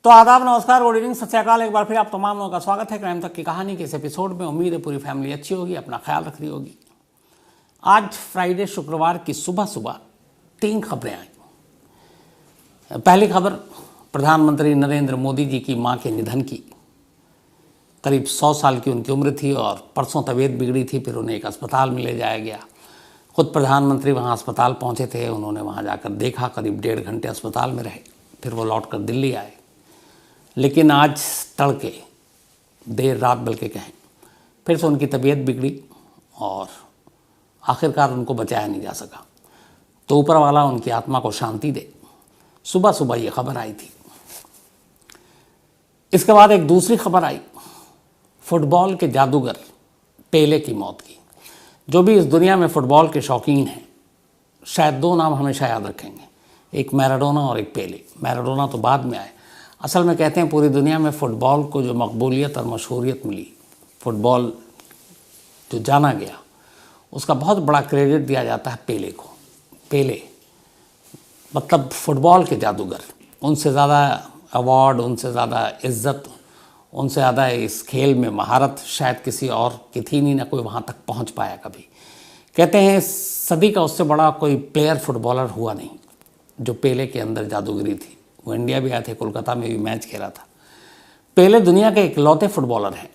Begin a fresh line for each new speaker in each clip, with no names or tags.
तो आदाब, नमस्कार, गुड इवनिंग, सत श्री अकाल। एक बार फिर आप तमाम लोगों का स्वागत है क्राइम तक की कहानी के इस एपिसोड में। उम्मीद है पूरी फैमिली अच्छी होगी, अपना ख्याल रख रही होगी। आज फ्राइडे शुक्रवार की सुबह सुबह 3 खबरें आई। पहली खबर प्रधानमंत्री नरेंद्र मोदी जी की मां के निधन की। करीब 100 साल की उनकी उम्र थी और परसों तबीयत बिगड़ी थी, फिर उन्हें एक अस्पताल में ले जाया गया। खुद प्रधानमंत्री वहाँ अस्पताल पहुँचे थे, उन्होंने वहाँ जाकर देखा, करीब 1.5 घंटे अस्पताल में रहे, फिर वो लौट कर दिल्ली आए। लेकिन आज तड़के, देर रात बल्कि कहें, फिर से उनकी तबीयत बिगड़ी और आखिरकार उनको बचाया नहीं जा सका। तो ऊपर वाला उनकी आत्मा को शांति दे। सुबह सुबह ये खबर आई थी। इसके बाद एक दूसरी खबर आई, फुटबॉल के जादूगर पेले की मौत की। जो भी इस दुनिया में फुटबॉल के शौकीन हैं, शायद 2 नाम हमेशा याद रखेंगे, एक मैराडोना और एक पेले। मैराडोना तो बाद में आए। असल में कहते हैं पूरी दुनिया में फ़ुटबॉल को जो मकबूलियत और मशहूरियत मिली, फ़ुटबॉल जो जाना गया, उसका बहुत बड़ा क्रेडिट दिया जाता है पेले को। पेले मतलब फ़ुटबॉल के जादूगर। उनसे ज़्यादा अवार्ड, उनसे ज़्यादा इज़्ज़त, उनसे ज़्यादा इस खेल में महारत शायद किसी और की थी नहीं, ना कोई वहाँ तक पहुँच पाया कभी। कहते हैं सदी का उससे बड़ा कोई प्लेयर फुटबॉलर हुआ नहीं जो पेले के अंदर जादूगरी थी। वो इंडिया भी आए थे, कोलकाता में भी मैच खेला था। पेले दुनिया के इकलौते फुटबॉलर हैं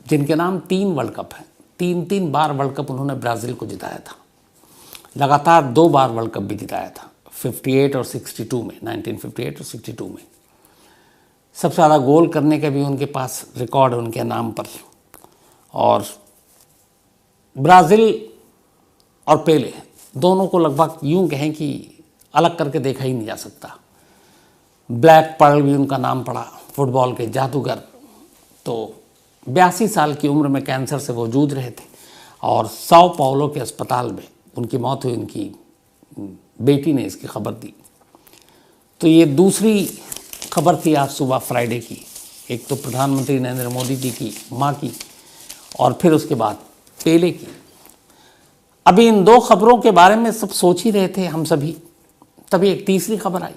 जिनके नाम 3 वर्ल्ड कप हैं। 3 बार वर्ल्ड कप उन्होंने ब्राज़ील को जिताया था। लगातार 2 बार वर्ल्ड कप भी जिताया था, 58 और 62 में, 1958 और 62 में। सबसे ज़्यादा गोल करने के भी उनके पास रिकॉर्ड है उनके नाम पर। और ब्राज़ील और पेले दोनों को लगभग यूँ कहें कि अलग करके देखा ही नहीं जा सकता। ब्लैक पर्ल भी उनका नाम पड़ा, फुटबॉल के जादूगर। तो 82 साल की उम्र में कैंसर से वो जूझ रहे थे और साओ पाउलो के अस्पताल में उनकी मौत हुई। उनकी बेटी ने इसकी खबर दी। तो ये दूसरी खबर थी आज सुबह फ्राइडे की। एक तो प्रधानमंत्री नरेंद्र मोदी जी की माँ की, और फिर उसके बाद पेले की। अभी इन 2 खबरों के बारे में सब सोच ही रहे थे हम सभी, तभी एक तीसरी खबर आई।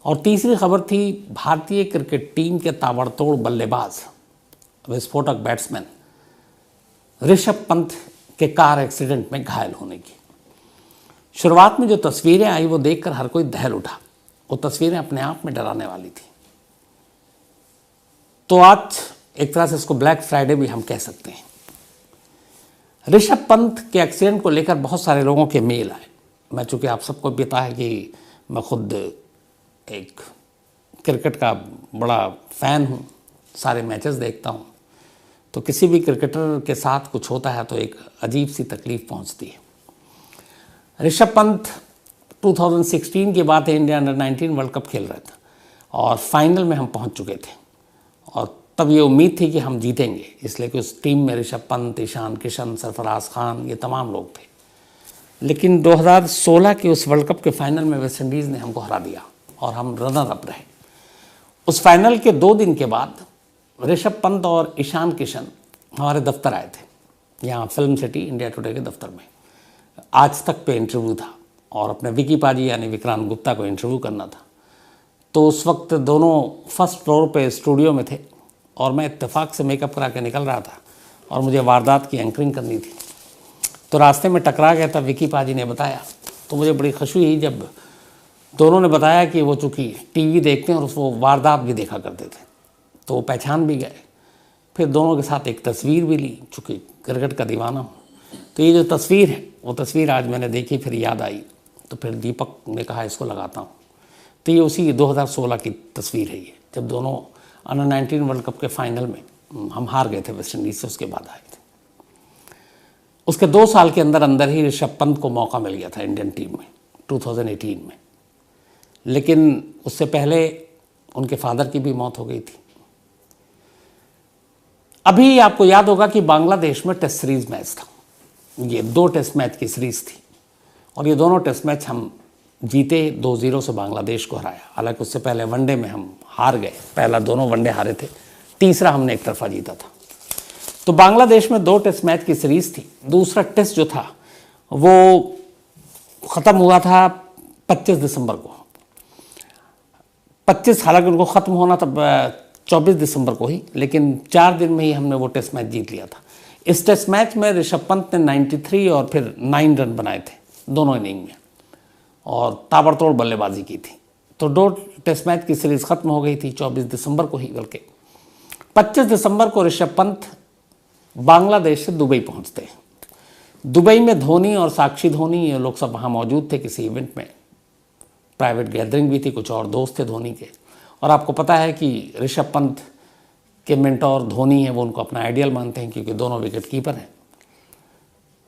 और तीसरी खबर थी भारतीय क्रिकेट टीम के ताबड़तोड़ बल्लेबाज, विस्फोटक बैट्समैन ऋषभ पंत के कार एक्सीडेंट में घायल होने की। शुरुआत में जो तस्वीरें आई वो देखकर हर कोई दहल उठा। वो तस्वीरें अपने आप में डराने वाली थी। तो आज एक तरह से इसको ब्लैक फ्राइडे भी हम कह सकते हैं। ऋषभ पंत के एक्सीडेंट को लेकर बहुत सारे लोगों के मेल आए। मैं, चूँकि आप सबको पता है कि मैं खुद एक क्रिकेट का बड़ा फ़ैन हूँ, सारे मैचेस देखता हूँ, तो किसी भी क्रिकेटर के साथ कुछ होता है तो एक अजीब सी तकलीफ़ पहुँचती है। ऋषभ पंत 2016 की बात है, इंडिया अंडर 19 वर्ल्ड कप खेल रहा था और फाइनल में हम पहुँच चुके थे। और तब ये उम्मीद थी कि हम जीतेंगे, इसलिए कि उस टीम में ऋषभ पंत, ईशान किशन, सरफराज खान, ये तमाम लोग थे। लेकिन 2016 के उस वर्ल्ड कप के फाइनल में वेस्ट इंडीज़ ने हमको हरा दिया और हम रनर अप रहे। उस फाइनल के 2 दिन के बाद ऋषभ पंत और ईशान किशन हमारे दफ्तर आए थे, यहाँ फिल्म सिटी इंडिया टुडे के दफ्तर में। आज तक पे इंटरव्यू था और अपने विकी पाजी यानी विक्रांत गुप्ता को इंटरव्यू करना था। तो उस वक्त दोनों फर्स्ट फ्लोर पे स्टूडियो में थे और मैं इत्तेफाक से मेकअप करा के निकल रहा था और मुझे वारदात की एंकरिंग करनी थी। तो रास्ते में टकरा गया था, विकी पाजी ने बताया। तो मुझे बड़ी खुशी हुई जब दोनों ने बताया कि वो चूँकि टीवी देखते हैं और वो वारदात भी देखा करते थे, तो वो पहचान भी गए। फिर दोनों के साथ एक तस्वीर भी ली, चूँकि क्रिकेट का दीवाना हूँ। तो ये जो तस्वीर है, वो तस्वीर आज मैंने देखी, फिर याद आई, तो फिर दीपक ने कहा इसको लगाता हूँ। तो ये उसी 2016 की तस्वीर है, ये जब दोनों अंडर 19 वर्ल्ड कप के फाइनल में हम हार गए थे वेस्ट इंडीज़ से, उसके बाद आए थे। उसके 2 साल के अंदर अंदर ही ऋषभ पंत को मौका मिल गया था इंडियन टीम में 2018 में। लेकिन उससे पहले उनके फादर की भी मौत हो गई थी। अभी आपको याद होगा कि बांग्लादेश में टेस्ट सीरीज़ मैच था। ये 2 टेस्ट मैच की सीरीज़ थी और ये दोनों टेस्ट मैच हम जीते, 2-0 से बांग्लादेश को हराया। हालांकि उससे पहले वनडे में हम हार गए, पहला दोनों वनडे हारे थे, तीसरा हमने एक तरफा जीता था। तो बांग्लादेश में 2 टेस्ट मैच की सीरीज़ थी। दूसरा टेस्ट जो था वो ख़त्म हुआ था 25 दिसंबर को। 25, हालांकि उनको ख़त्म होना था 24 दिसंबर को ही, लेकिन 4 दिन में ही हमने वो टेस्ट मैच जीत लिया था। इस टेस्ट मैच में ऋषभ पंत ने 93 और फिर 9 रन बनाए थे दोनों इनिंग में, और ताबड़तोड़ बल्लेबाजी की थी। तो 2 टेस्ट मैच की सीरीज़ ख़त्म हो गई थी 24 दिसंबर को ही। बल्कि 25 दिसंबर को ऋषभ पंत बांग्लादेश से दुबई पहुंचते हैं। दुबई में धोनी और साक्षी धोनी, ये लोग सब वहाँ मौजूद थे किसी इवेंट में, प्राइवेट गैदरिंग भी थी, कुछ और दोस्त थे धोनी के। और आपको पता है कि ऋषभ पंत के मेंटोर धोनी है, वो उनको अपना आइडियल मानते हैं, क्योंकि दोनों विकेट कीपर हैं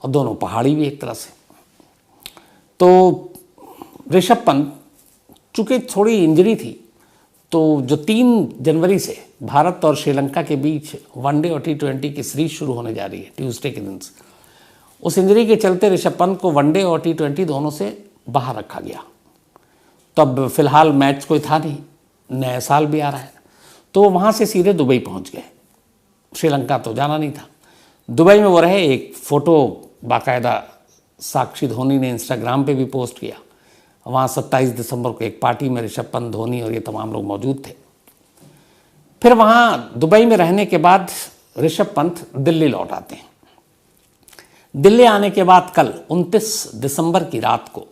और दोनों पहाड़ी भी एक तरह से। तो ऋषभ पंत, चूँकि थोड़ी इंजरी थी, तो जो 3 जनवरी से भारत और श्रीलंका के बीच वनडे और T20 की सीरीज शुरू होने जा रही है ट्यूसडे के दिन से, उस इंजरी के चलते ऋषभ पंत को वनडे और T20 दोनों से बाहर रखा गया। तब फिलहाल मैच कोई था नहीं, नया साल भी आ रहा है, तो वहाँ से सीधे दुबई पहुँच गए। श्रीलंका तो जाना नहीं था। दुबई में वो रहे। एक फ़ोटो बाकायदा साक्षी धोनी ने इंस्टाग्राम पे भी पोस्ट किया। वहाँ 27 दिसंबर को एक पार्टी में ऋषभ पंत, धोनी और ये तमाम लोग मौजूद थे। फिर वहाँ दुबई में रहने के बाद ऋषभ पंत दिल्ली लौट आते हैं। दिल्ली आने के बाद कल 29 दिसंबर की रात को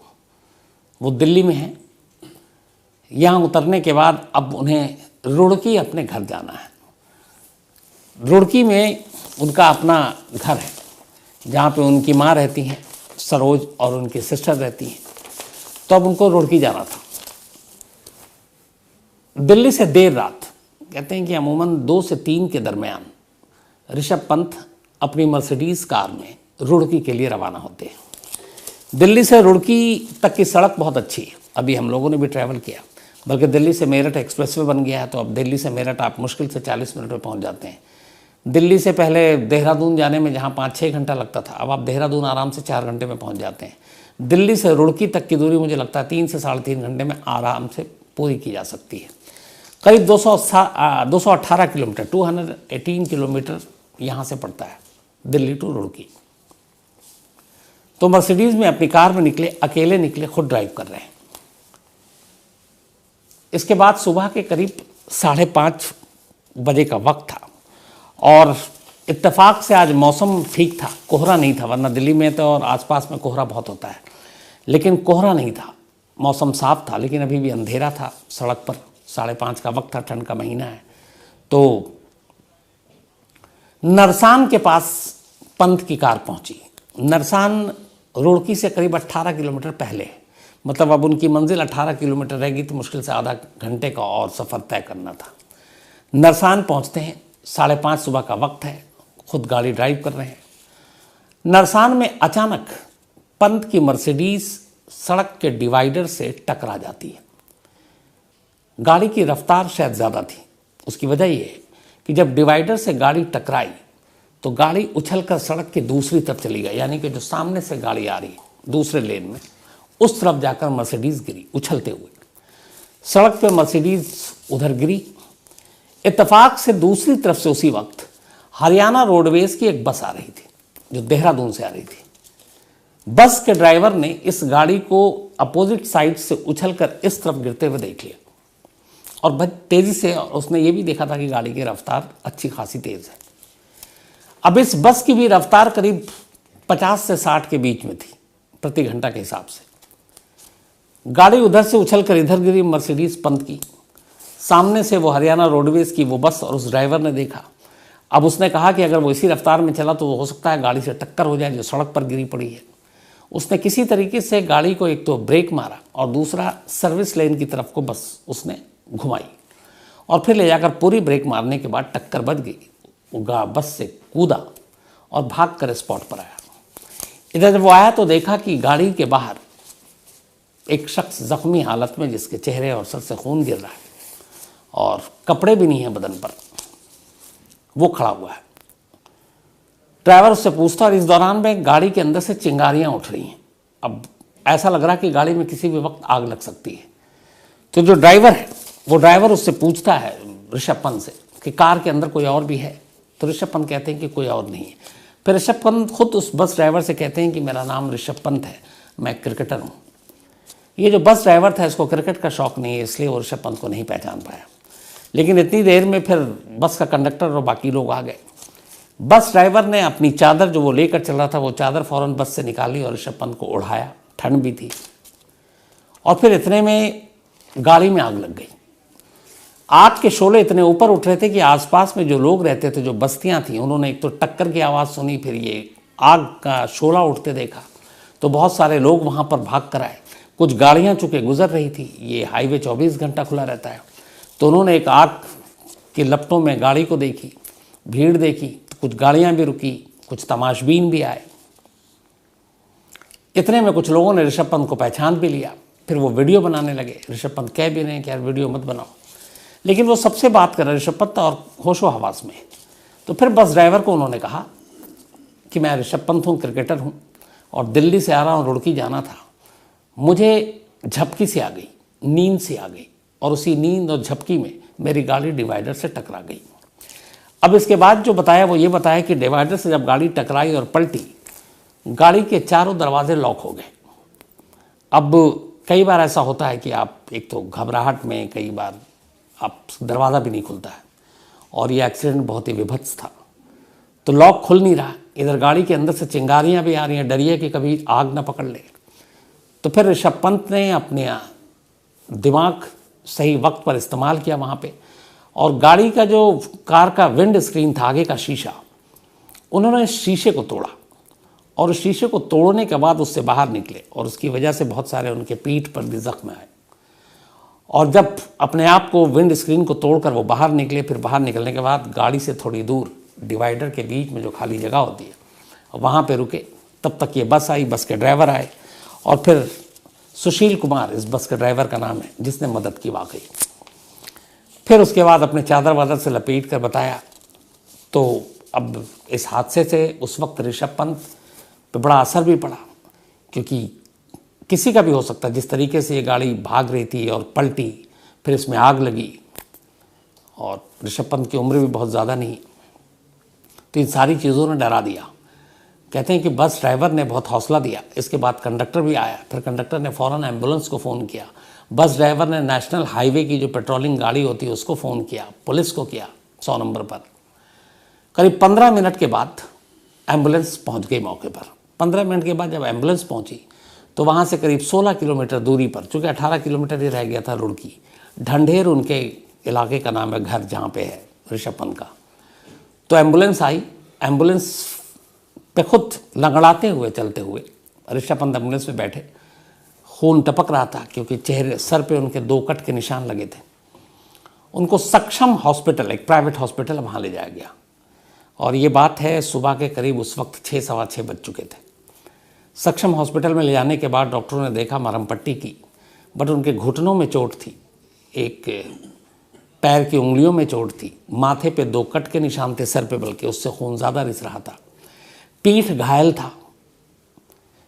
वो दिल्ली में हैं। यहाँ उतरने के बाद अब उन्हें रुड़की अपने घर जाना है। रुड़की में उनका अपना घर है, जहाँ पे उनकी माँ रहती हैं सरोज, और उनकी सिस्टर रहती हैं। तो अब उनको रुड़की जाना था। दिल्ली से देर रात, कहते हैं कि अमूमन 2 से 3 के दरमियान, ऋषभ पंत अपनी मर्सिडीज़ कार में रुड़की के लिए रवाना होते हैं। दिल्ली से रुड़की तक की सड़क बहुत अच्छी है, अभी हम लोगों ने भी ट्रैवल किया। बल्कि दिल्ली से मेरठ एक्सप्रेसवे बन गया है, तो अब दिल्ली से मेरठ आप मुश्किल से 40 मिनट में पहुंच जाते हैं। दिल्ली से पहले देहरादून जाने में जहां 5-6 घंटा लगता था, अब आप देहरादून आराम से 4 घंटे में पहुंच जाते हैं। दिल्ली से रुड़की तक की दूरी मुझे लगता है 3 से 3.5 घंटे में आराम से पूरी की जा सकती है। करीब 218 किलोमीटर, 218 किलोमीटर यहाँ से पड़ता है दिल्ली टू रुड़की। तो मर्सिडीज़ में अपनी कार में निकले, अकेले निकले, खुद ड्राइव कर रहे हैं। इसके बाद सुबह के करीब 5:30 बजे का वक्त था, और इत्तेफाक से आज मौसम ठीक था, कोहरा नहीं था। वरना दिल्ली में तो और आसपास में कोहरा बहुत होता है, लेकिन कोहरा नहीं था, मौसम साफ था। लेकिन अभी भी अंधेरा था सड़क पर, 5:30 का वक्त था, ठंड का महीना है। तो नरसान के पास पंत की कार पहुंची। नरसान रुड़की से करीब 18 किलोमीटर पहले है, मतलब अब उनकी मंजिल 18 किलोमीटर रहेगी, तो मुश्किल से आधा घंटे का और सफ़र तय करना था। नरसान पहुंचते हैं, 5:30 सुबह का वक्त है, खुद गाड़ी ड्राइव कर रहे हैं। नरसान में अचानक पंत की मर्सिडीज़ सड़क के डिवाइडर से टकरा जाती है। गाड़ी की रफ्तार शायद ज़्यादा थी। उसकी वजह ये है कि जब डिवाइडर से गाड़ी टकराई तो गाड़ी उछलकर सड़क की दूसरी तरफ चली गई, यानी कि जो सामने से गाड़ी आ रही है दूसरे लेन में, उस तरफ जाकर मर्सिडीज़ गिरी उछलते हुए। सड़क पे मर्सिडीज़ उधर गिरी। इत्तेफाक से दूसरी तरफ से उसी वक्त हरियाणा रोडवेज़ की एक बस आ रही थी, जो देहरादून से आ रही थी। बस के ड्राइवर ने इस गाड़ी को अपोजिट साइड से उछलकर इस तरफ गिरते हुए देख लिया, और बहुत तेज़ी से, और उसने ये भी देखा था कि गाड़ी की रफ्तार अच्छी खासी तेज़ है। अब इस बस की भी रफ्तार करीब 50 से 60 के बीच में थी प्रति घंटा के हिसाब से। गाड़ी उधर से उछलकर इधर गिरी मर्सिडीज़ पंत की। सामने से वो हरियाणा रोडवेज़ की वो बस, और उस ड्राइवर ने देखा। अब उसने कहा कि अगर वो इसी रफ्तार में चला तो हो सकता है गाड़ी से टक्कर हो जाए जो सड़क पर गिरी पड़ी है। उसने किसी तरीके से गाड़ी को एक तो ब्रेक मारा, और दूसरा सर्विस लेन की तरफ को बस उसने घुमाई, और फिर ले जाकर पूरी ब्रेक मारने के बाद टक्कर बच गई। वो बस से कूदा और भाग कर स्पॉट पर आया। इधर जब वो आया तो देखा कि गाड़ी के बाहर एक शख्स जख्मी हालत में, जिसके चेहरे और सर से खून गिर रहा है और कपड़े भी नहीं हैं बदन पर, वो खड़ा हुआ है। ड्राइवर उससे पूछता, और इस दौरान में गाड़ी के अंदर से चिंगारियां उठ रही हैं। अब ऐसा लग रहा कि गाड़ी में किसी भी वक्त आग लग सकती है। तो जो ड्राइवर है, वो ड्राइवर उससे पूछता है ऋषभ पंत से कि कार के अंदर कोई और भी है। तो ऋषभ पंत कहते हैं कि कोई और नहीं है। फिर ऋषभ पंत खुद उस बस ड्राइवर से कहते हैं कि मेरा नाम ऋषभ पंत है, मैं क्रिकेटर हूँ। ये जो बस ड्राइवर था इसको क्रिकेट का शौक नहीं है, इसलिए वो ऋषभ पंत को नहीं पहचान पाया। लेकिन इतनी देर में फिर बस का कंडक्टर और बाकी लोग आ गए। बस ड्राइवर ने अपनी चादर जो वो लेकर चल रहा था, वो चादर फ़ौरन बस से निकाली और ऋषभ पंत को उड़ाया, ठंड भी थी। और फिर इतने में गाड़ी में आग लग गई। आग के शोले इतने ऊपर उठ रहे थे कि आसपास में जो लोग रहते थे, जो बस्तियां थी, उन्होंने एक तो टक्कर की आवाज़ सुनी, फिर ये आग का शोला उठते देखा तो बहुत सारे लोग वहाँ पर भाग कर आए। कुछ गाड़ियाँ चूँकि गुजर रही थी, ये हाईवे 24 घंटा खुला रहता है, तो उन्होंने एक आग की लपटों में गाड़ी को देखी, भीड़ देखी, तो कुछ गाड़ियाँ भी रुकी, कुछ तमाशबीन भी आए। इतने में कुछ लोगों ने ऋषभ पंत को पहचान भी लिया, फिर वो वीडियो बनाने लगे। ऋषभ पंत कह भी रहे हैं कि यार वीडियो मत बनाओ, लेकिन वो सबसे बात कर रहे ऋषभ पंत और होशो हवास में। तो फिर बस ड्राइवर को उन्होंने कहा कि मैं ऋषभ पंत हूँ, क्रिकेटर हूँ और दिल्ली से आ रहा हूँ, रुड़की जाना था। मुझे झपकी से आ गई, नींद से आ गई, और उसी नींद और झपकी में मेरी गाड़ी डिवाइडर से टकरा गई। अब इसके बाद जो बताया वो ये बताया कि डिवाइडर से जब गाड़ी टकराई और पलटी, गाड़ी के चारों दरवाजे लॉक हो गए। अब कई बार ऐसा होता है कि आप एक तो घबराहट में, कई बार आप दरवाज़ा भी नहीं खुलता है, और ये एक्सीडेंट बहुत ही विभत्स था। तो लॉक खुल नहीं रहा, इधर गाड़ी के अंदर से चिंगारियाँ भी आ रही हैं, डरिए कि कभी आग ना पकड़ ले। तो फिर ऋषभ पंत ने अपने दिमाग सही वक्त पर इस्तेमाल किया वहाँ पे, और गाड़ी का जो कार का विंड स्क्रीन था, आगे का शीशा, उन्होंने शीशे को तोड़ा, और उस शीशे को तोड़ने के बाद उससे बाहर निकले, और उसकी वजह से बहुत सारे उनके पीठ पर भी जख्म आए। और जब अपने आप को विंड स्क्रीन को तोड़कर वो बाहर निकले, फिर बाहर निकलने के बाद गाड़ी से थोड़ी दूर डिवाइडर के बीच में जो खाली जगह होती है वहाँ पे रुके। तब तक ये बस आई, बस के ड्राइवर आए, और फिर सुशील कुमार इस बस के ड्राइवर का नाम है, जिसने मदद की वाकई। फिर उसके बाद अपने चादर वादर से लपेट कर बताया। तो अब इस हादसे से उस वक्त ऋषभ पंत पे बड़ा असर भी पड़ा, क्योंकि किसी का भी हो सकता है, जिस तरीके से ये गाड़ी भाग रही थी और पलटी, फिर इसमें आग लगी, और ऋषभ पंत की उम्र भी बहुत ज़्यादा नहीं, तो इन सारी चीज़ों ने डरा दिया। कहते हैं कि बस ड्राइवर ने बहुत हौसला दिया। इसके बाद कंडक्टर भी आया, फिर कंडक्टर ने फ़ौरन एम्बुलेंस को फ़ोन किया, बस ड्राइवर ने नेशनल हाईवे की जो पेट्रोलिंग गाड़ी होती है उसको फ़ोन किया, पुलिस को किया 100 नंबर पर। करीब 15 मिनट के बाद एम्बुलेंस पहुंच गई मौके पर। 15 मिनट के बाद जब एम्बुलेंस पहुंची तो वहाँ से करीब 16 किलोमीटर दूरी पर, चूँकि 18 किलोमीटर ही रह गया था रुड़की, ढंढेर उनके इलाके का नाम है, घर जहाँ पे है ऋषभ पंत का। तो एम्बुलेंस आई, एम्बुलेंस पे खुद लंगड़ाते हुए चलते हुए ऋषभ पंत एम्बुलेंस में बैठे। खून टपक रहा था, क्योंकि चेहरे, सर पे उनके 2 कट के निशान लगे थे। उनको सक्षम हॉस्पिटल, एक प्राइवेट हॉस्पिटल, वहाँ ले जाया गया। और ये बात है सुबह के करीब उस वक्त 6, सवा 6 बज चुके थे। सक्षम हॉस्पिटल में ले जाने के बाद डॉक्टरों ने देखा, मरहम पट्टी की, बट उनके घुटनों में चोट थी, एक पैर की उंगलियों में चोट थी, माथे पे 2 कट के निशान थे, सर पे बल्कि उससे खून ज़्यादा रिस रहा था, पीठ घायल था।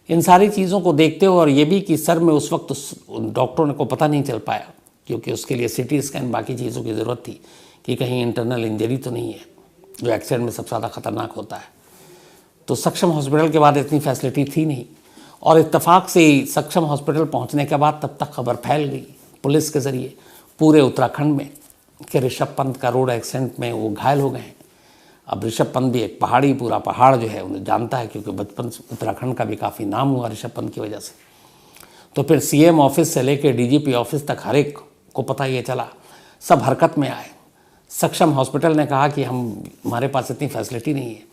इन सारी चीज़ों को देखते हुए, और ये भी कि सर में उस वक्त डॉक्टरों को पता नहीं चल पाया, क्योंकि उसके लिए CT स्कैन, बाकी चीज़ों की ज़रूरत थी कि कहीं इंटरनल इंजरी तो नहीं है, जो एक्सीडेंट में सबसे ज़्यादा खतरनाक होता है। तो सक्षम हॉस्पिटल के बाद इतनी फैसिलिटी थी नहीं, और इत्तेफाक से ही सक्षम हॉस्पिटल पहुंचने के बाद तब तक खबर फैल गई पुलिस के ज़रिए पूरे उत्तराखंड में कि ऋषभ पंत का रोड एक्सीडेंट में वो घायल हो गए हैं। अब ऋषभ पंत भी एक पहाड़ी, पूरा पहाड़ जो है उन्हें जानता है, क्योंकि बचपन से उत्तराखंड का भी काफ़ी नाम हुआ ऋषभ पंत की वजह से। तो फिर CM ऑफिस से लेकर DGP ऑफिस तक हर एक को पता ये चला, सब हरकत में आए। सक्षम हॉस्पिटल ने कहा कि हमारे पास इतनी फैसिलिटी नहीं है,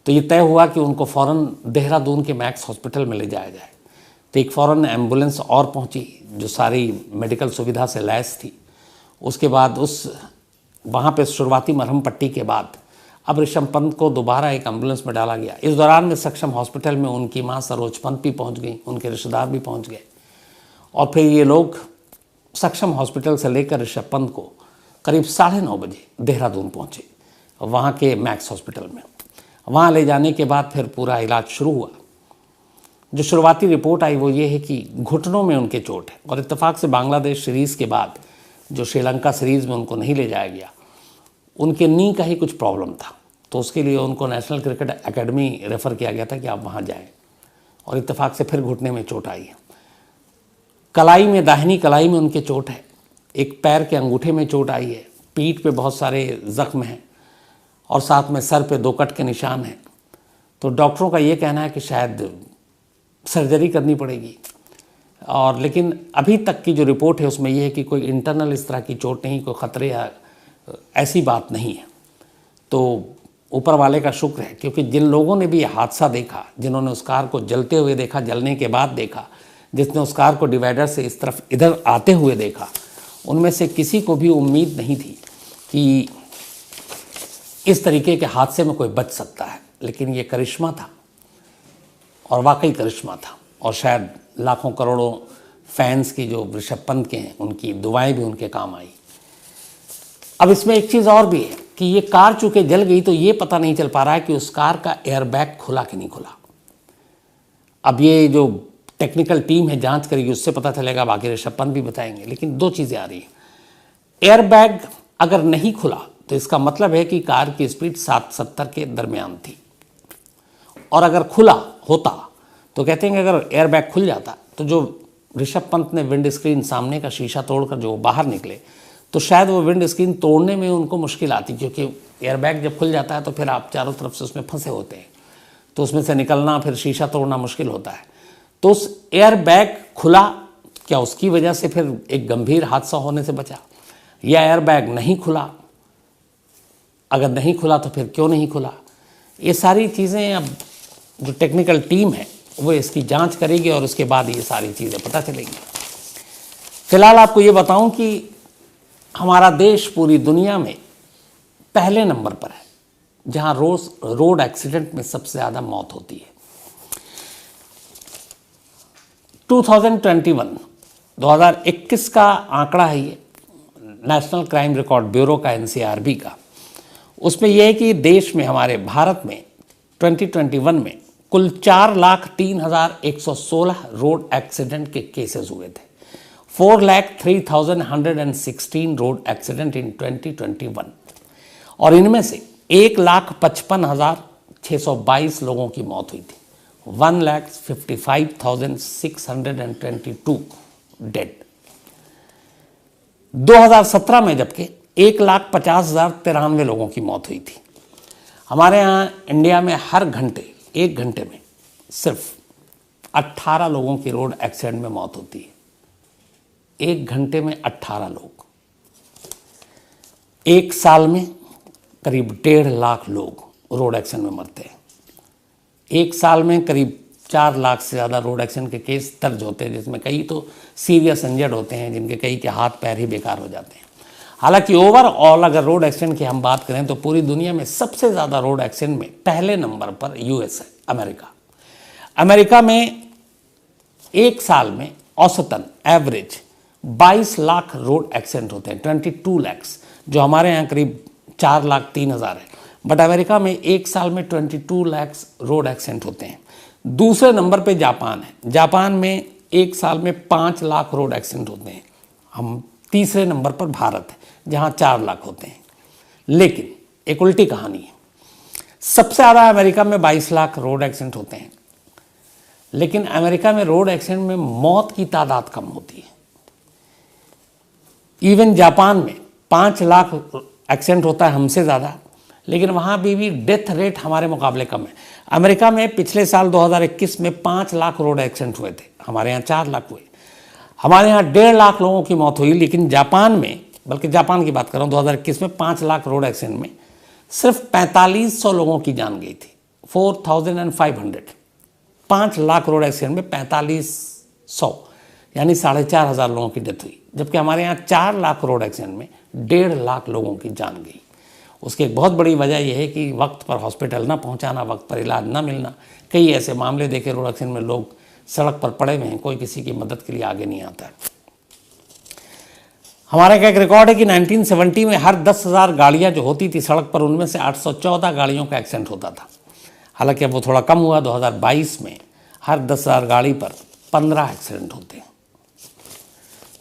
तो ये तय हुआ कि उनको फ़ौरन देहरादून के मैक्स हॉस्पिटल में ले जाया जाए। तो एक फ़ौरन एम्बुलेंस और पहुंची जो सारी मेडिकल सुविधा से लैस थी। उसके बाद वहाँ पे शुरुआती मरहम पट्टी के बाद अब ऋषभ पंत को दोबारा एक एम्बुलेंस में डाला गया। इस दौरान में सक्षम हॉस्पिटल में उनकी माँ सरोज पंत भी पहुँच गई, उनके रिश्तेदार भी पहुँच गए, और फिर ये लोग सक्षम हॉस्पिटल से लेकर ऋषभ पंत को करीब 9:30 बजे देहरादून पहुँचे, वहाँ के मैक्स हॉस्पिटल में। वहाँ ले जाने के बाद फिर पूरा इलाज शुरू हुआ। जो शुरुआती रिपोर्ट आई वो ये है कि घुटनों में उनके चोट है, और इत्तेफाक से बांग्लादेश सीरीज़ के बाद जो श्रीलंका सीरीज़ में उनको नहीं ले जाया गया, उनके नी का ही कुछ प्रॉब्लम था, तो उसके लिए उनको नेशनल क्रिकेट एकेडमी रेफ़र किया गया था कि आप वहाँ जाएं, और इत्तेफाक से फिर घुटने में चोट आई है। कलाई में, दाहिनी कलाई में उनके चोट है, एक पैर के अंगूठे में चोट आई है, पीठ पे बहुत सारे जख्म हैं और साथ में सर पे 2 कट के निशान हैं। तो डॉक्टरों का ये कहना है कि शायद सर्जरी करनी पड़ेगी। और लेकिन अभी तक की जो रिपोर्ट है उसमें यह है कि कोई इंटरनल इस तरह की चोट नहीं, कोई ख़तरे या ऐसी बात नहीं है। तो ऊपर वाले का शुक्र है, क्योंकि जिन लोगों ने भी ये हादसा देखा, जिन्होंने उस कार को जलते हुए देखा, जलने के बाद देखा, जिसने उस कार को डिवाइडर से इस तरफ इधर आते हुए देखा, उनमें से किसी को भी उम्मीद नहीं थी कि इस तरीके के हादसे में कोई बच सकता है। लेकिन ये करिश्मा था और वाकई करिश्मा था, और शायद लाखों करोड़ों फैंस की जो ऋषभ पंत के हैं उनकी दुआएं भी उनके काम आई। अब इसमें एक चीज़ और भी है कि ये कार चूँकि जल गई तो ये पता नहीं चल पा रहा है कि उस कार का एयरबैग खुला कि नहीं खुला। अब ये जो टेक्निकल टीम है जांच करेगी, उससे पता चलेगा, बाकी ऋषभ पंत भी बताएंगे। लेकिन 2 चीज़ें आ रही हैं। एयरबैग अगर नहीं खुला तो इसका मतलब है कि कार की स्पीड 60-70 के दरमियान थी, और अगर खुला होता तो कहते हैं कि अगर एयरबैग खुल जाता तो जो ऋषभ पंत ने विंड स्क्रीन सामने का शीशा तोड़कर जो बाहर निकले, तो शायद वो विंड स्क्रीन तोड़ने में उनको मुश्किल आती, क्योंकि एयरबैग जब खुल जाता है तो फिर आप चारों तरफ से उसमें फंसे होते हैं, तो उसमें से निकलना, फिर शीशा तोड़ना मुश्किल होता है। तो उस एयरबैग खुला, क्या उसकी वजह से फिर एक गंभीर हादसा होने से बचा, या एयरबैग नहीं खुला? अगर नहीं खुला तो फिर क्यों नहीं खुला? ये सारी चीज़ें अब जो टेक्निकल टीम है वो इसकी जांच करेगी और उसके बाद ये सारी चीज़ें पता चलेंगी। फिलहाल आपको ये बताऊं कि हमारा देश पूरी दुनिया में पहले नंबर पर है जहां रोज रोड एक्सीडेंट में सबसे ज़्यादा मौत होती है। 2021 का आंकड़ा है ये, नेशनल क्राइम रिकॉर्ड ब्यूरो का, NCRB का। उसमें यह है कि देश में, हमारे भारत में 2021 में कुल 4,03,116 रोड एक्सीडेंट के केसेस हुए थे। 4,03,116 रोड एक्सीडेंट इन 2021, और इनमें से 1,55,622 लोगों की मौत हुई थी। 1,55,622 डेड। 2017 में जबकि 1,50,093 लोगों की मौत हुई थी। हमारे यहाँ इंडिया में हर घंटे, 1 घंटे में सिर्फ 18 लोगों की रोड एक्सीडेंट में मौत होती है। 1 घंटे में 18 लोग। 1 साल में करीब 1.5 लाख लोग रोड एक्सीडेंट में मरते हैं। 1 साल में करीब 4 लाख से ज़्यादा रोड एक्सीडेंट के केस दर्ज होते हैं, जिसमें कई तो सीरियस इंजर्ड होते हैं, जिनके कई के हाथ पैर ही बेकार हो जाते हैं। हालांकि ओवरऑल अगर रोड एक्सीडेंट की हम बात करें तो पूरी दुनिया में सबसे ज़्यादा रोड एक्सीडेंट में पहले नंबर पर US है, अमेरिका। अमेरिका में 1 साल में औसतन एवरेज 22 लाख रोड एक्सीडेंट होते हैं, 22 lakhs, जो हमारे यहाँ करीब 4,03,000 है। बट अमेरिका में 1 साल में 22 lakhs रोड एक्सीडेंट होते हैं। दूसरे नंबर पे जापान है। जापान में 1 साल में 5 लाख रोड एक्सीडेंट होते हैं। हम तीसरे नंबर पर भारत है, जहाँ 4 लाख होते हैं। लेकिन एक उल्टी कहानी है, सबसे ज़्यादा अमेरिका में 22 लाख रोड एक्सीडेंट होते हैं, लेकिन अमेरिका में रोड एक्सीडेंट में मौत की तादाद कम होती है। इवन जापान में 5 लाख एक्सीडेंट होता है, हमसे ज़्यादा, लेकिन वहाँ भी डेथ रेट हमारे मुकाबले कम है। अमेरिका में पिछले साल 2021 में 5 लाख रोड एक्सीडेंट हुए थे, हमारे यहाँ 4 लाख हुए। हमारे यहाँ 1.5 लाख लोगों की मौत हुई, लेकिन जापान में, बल्कि जापान की बात कर रहा हूँ, 2021 में 5 लाख रोड एक्सीडेंट में सिर्फ 4500 लोगों की जान गई थी। 4,500, 5 लाख रोड एक्सीडेंट में 4500, यानी 4,500 लोगों की डेथ हुई। जबकि हमारे यहाँ 4 लाख रोड एक्सीडेंट में 1.5 लाख लोगों की जान गई। उसकी एक बहुत बड़ी वजह यह है कि वक्त पर हॉस्पिटल ना पहुँचाना, वक्त पर इलाज ना मिलना। कई ऐसे मामले देखे रोड एक्सीडेंट में, लोग सड़क पर पड़े हुए हैं, कोई किसी की मदद के लिए आगे नहीं आता है। हमारे का एक रिकॉर्ड है कि 1970 में हर 10,000 गाड़ियाँ जो होती थी सड़क पर, उनमें से 814 गाड़ियों का एक्सीडेंट होता था। हालांकि अब वो थोड़ा कम हुआ। 2022 में हर 10,000 गाड़ी पर 15 एक्सीडेंट होते हैं।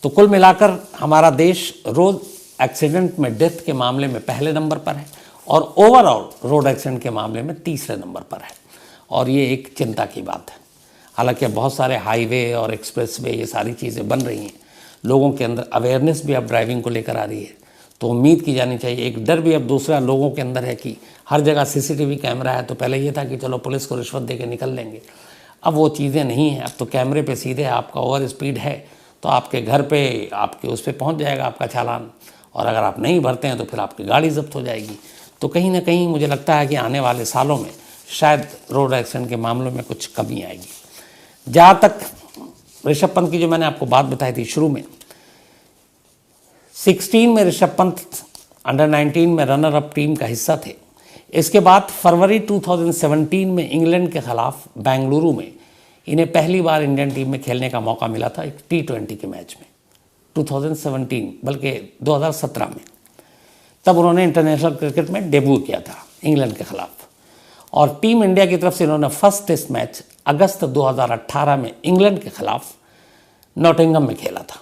तो कुल मिलाकर हमारा देश रोड एक्सीडेंट में डेथ के मामले में पहले नंबर पर है, और ओवरऑल रोड एक्सीडेंट के मामले में तीसरे नंबर पर है, और ये एक चिंता की बात है। हालांकि अब बहुत सारे हाईवे और एक्सप्रेसवे ये सारी चीज़ें बन रही हैं, लोगों के अंदर अवेयरनेस भी अब ड्राइविंग को लेकर आ रही है, तो उम्मीद की जानी चाहिए। एक डर भी अब दूसरा लोगों के अंदर है कि हर जगह सीसीटीवी कैमरा है, तो पहले ये था कि चलो पुलिस को रिश्वत दे के निकल लेंगे, अब वो चीज़ें नहीं हैं। अब तो कैमरे पे सीधे आपका ओवर स्पीड है तो आपके घर पे, आपके उस पर पहुँच जाएगा आपका चालान, और अगर आप नहीं भरते हैं तो फिर आपकी गाड़ी जब्त हो जाएगी। तो कहीं ना कहीं मुझे लगता है कि आने वाले सालों में शायद रोड एक्सीडेंट के मामलों में कुछ कमी आएगी। जहाँ तक ऋषभ पंत की जो मैंने आपको बात बताई थी शुरू में, 16 में ऋषभ पंत अंडर 19 में रनर अप टीम का हिस्सा थे। इसके बाद फरवरी 2017 में इंग्लैंड के खिलाफ बेंगलुरु में इन्हें पहली बार इंडियन टीम में खेलने का मौका मिला था, एक T20 के मैच में 2017, बल्कि 2017 में। तब उन्होंने इंटरनेशनल क्रिकेट में डेब्यू किया था इंग्लैंड के खिलाफ, और टीम इंडिया की तरफ से इन्होंने फर्स्ट टेस्ट मैच अगस्त 2018 में इंग्लैंड के खिलाफ नॉटिंघम में खेला था।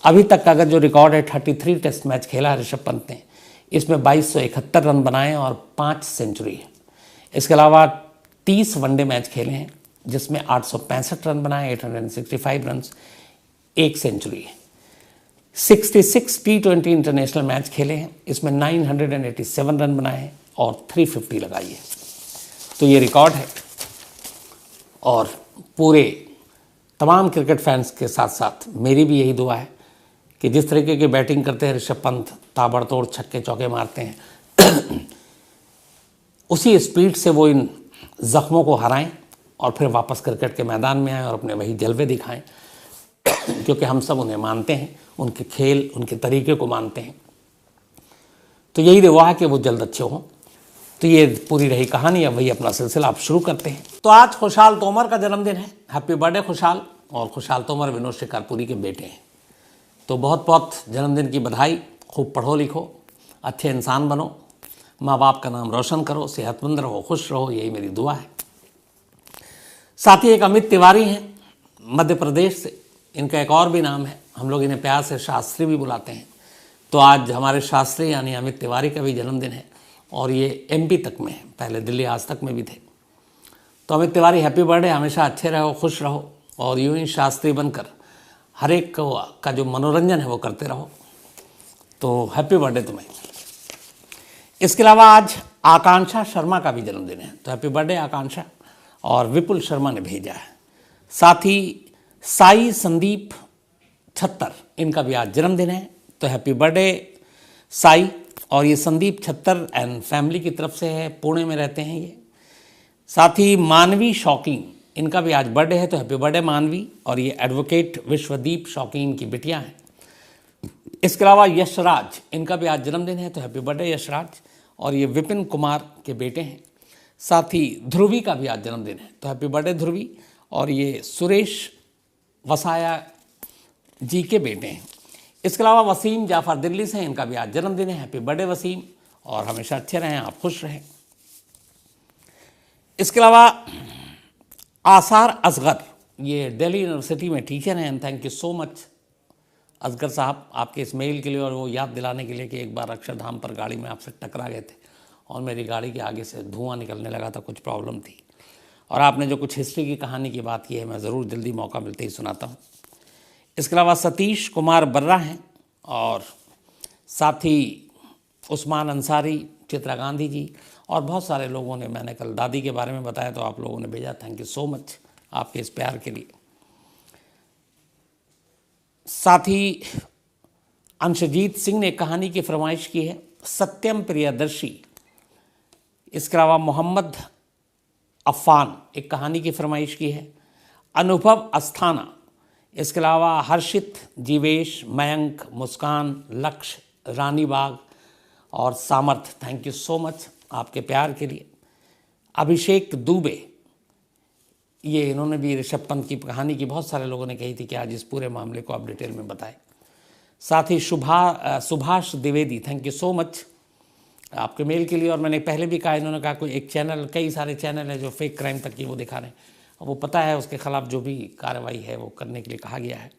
अभी तक का अगर जो रिकॉर्ड है, 33 टेस्ट मैच खेला है ऋषभ पंत ने, इसमें 2271 रन बनाए और 5 सेंचुरी है। इसके अलावा 30 वनडे मैच खेले हैं जिसमें 865 रन बनाए, 865 रन, 1 सेंचुरी है। 66 T20 इंटरनेशनल मैच खेले हैं, इसमें 987 रन बनाए हैं और 350 लगाई है। तो ये रिकॉर्ड है, और पूरे तमाम क्रिकेट फैंस के साथ साथ मेरी भी यही दुआ है कि जिस तरीके की बैटिंग करते हैं ऋषभ पंत, ताबड़तोड़ छक्के चौके मारते हैं उसी स्पीड से वो इन जख्मों को हराएं और फिर वापस क्रिकेट के मैदान में आएँ और अपने वही जलवे दिखाएं क्योंकि हम सब उन्हें मानते हैं, उनके खेल, उनके तरीके को मानते हैं। तो यही दुआ है कि वो जल्द अच्छे हों। तो ये पूरी रही कहानी, अब वही अपना सिलसिला आप शुरू करते हैं। तो आज खुशहाल तोमर का जन्मदिन है, हैप्पी बर्थडे खुशहाल। और खुशहाल तोमर विनोद शिकारपुरी के बेटे हैं, तो बहुत बहुत जन्मदिन की बधाई। खूब पढ़ो लिखो, अच्छे इंसान बनो, माँ बाप का नाम रोशन करो, सेहतमंद रहो, खुश रहो, यही मेरी दुआ है। साथ ही एक अमित तिवारी हैं मध्य प्रदेश से, इनका एक और भी नाम है, हम लोग इन्हें प्यार से शास्त्री भी बुलाते हैं। तो आज हमारे शास्त्री यानी अमित तिवारी का भी जन्मदिन है, और ये MP तक में है, पहले दिल्ली आज तक में भी थे। तो अमित तिवारी हैप्पी बर्थडे, हमेशा अच्छे रहो, खुश रहो, और यूं ही शास्त्री बनकर हर एक का जो मनोरंजन है वो करते रहो। तो हैप्पी बर्थडे तुम्हें। इसके अलावा आज आकांक्षा शर्मा का भी जन्मदिन है, तो हैप्पी बर्थडे आकांक्षा। और विपुल शर्मा ने भेजा है। साथ ही साई संदीप छत्तर, इनका भी आज जन्मदिन है, तो हैप्पी बर्थडे साई। और ये संदीप छत्तर एंड फैमिली की तरफ से है, पुणे में रहते हैं ये। साथ ही मानवी शौकीन, इनका भी आज बर्थडे है, तो हैप्पी बर्थडे मानवी। और ये एडवोकेट विश्वदीप शौकीन की बिटिया हैं। इसके अलावा यशराज, इनका भी आज जन्मदिन है, तो हैप्पी बर्थडे यशराज। और ये विपिन कुमार के बेटे हैं। साथ ही ध्रुवी का भी आज जन्मदिन है, तो हैप्पी बर्थडे ध्रुवी। और ये सुरेश वसाया जी के बेटे हैं। इसके अलावा वसीम जाफ़र दिल्ली से हैं, इनका भी आज जन्मदिन है, हैप्पी बर्थडे वसीम। और हमेशा अच्छे रहें, आप खुश रहें। इसके अलावा आसार असगर, ये दिल्ली यूनिवर्सिटी में टीचर हैं, and thank you so much Asgar साहब आपके इस मेल के लिए, और वो याद दिलाने के लिए कि एक बार अक्षरधाम पर गाड़ी में आपसे टकरा गए थे और मेरी गाड़ी के आगे से धुआं निकलने लगा था, कुछ प्रॉब्लम थी। और आपने जो कुछ हिस्ट्री की कहानी की बात की है, मैं ज़रूर जल्दी मौका मिलते ही सुनाता हूँ। इसके अलावा सतीश कुमार बर्रा हैं, और साथ ही उस्मान अंसारी, चित्रा गांधी जी, और बहुत सारे लोगों ने, मैंने कल दादी के बारे में बताया तो आप लोगों ने भेजा, थैंक यू सो मच आपके इस प्यार के लिए। साथ ही अंशजीत सिंह ने कहानी की फरमाइश की है, सत्यम प्रियदर्शी। इसके अलावा मोहम्मद अफ़ान एक कहानी की फरमाइश की है, अनुभव अस्थाना। इसके अलावा हर्षित, जीवेश, मयंक, मुस्कान, लक्ष्य, रानी बाग और सामर्थ, थैंक यू सो मच आपके प्यार के लिए। अभिषेक दुबे, ये इन्होंने भी ऋषभ पंत की कहानी की, बहुत सारे लोगों ने कही थी कि आज इस पूरे मामले को आप डिटेल में बताएं। साथ ही Subhash Dwivedi, thank you so much आपके मेल के लिए। और मैंने पहले भी कहा, इन्होंने कहा कोई एक चैनल, कई सारे चैनल है जो फेक क्राइम तक की वो दिखा रहे हैं, वो पता है उसके खिलाफ जो भी कार्रवाई है वो करने के लिए कहा गया है।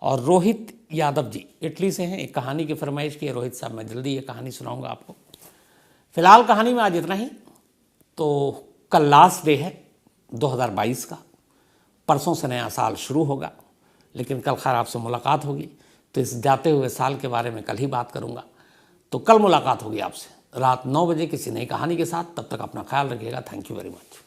और रोहित यादव जी इटली से हैं, एक कहानी की फरमाइश की है। रोहित साहब, मैं जल्दी ये कहानी सुनाऊंगा आपको। फिलहाल कहानी में आज इतना ही। तो कल लास्ट डे है 2022 का, परसों से नया साल शुरू होगा, लेकिन कल खैर आपसे मुलाकात होगी, तो इस जाते हुए साल के बारे में कल ही बात करूँगा। तो कल मुलाकात होगी आपसे रात 9 बजे किसी नई कहानी के साथ। तब तक अपना ख्याल रखिएगा। Thank you very much.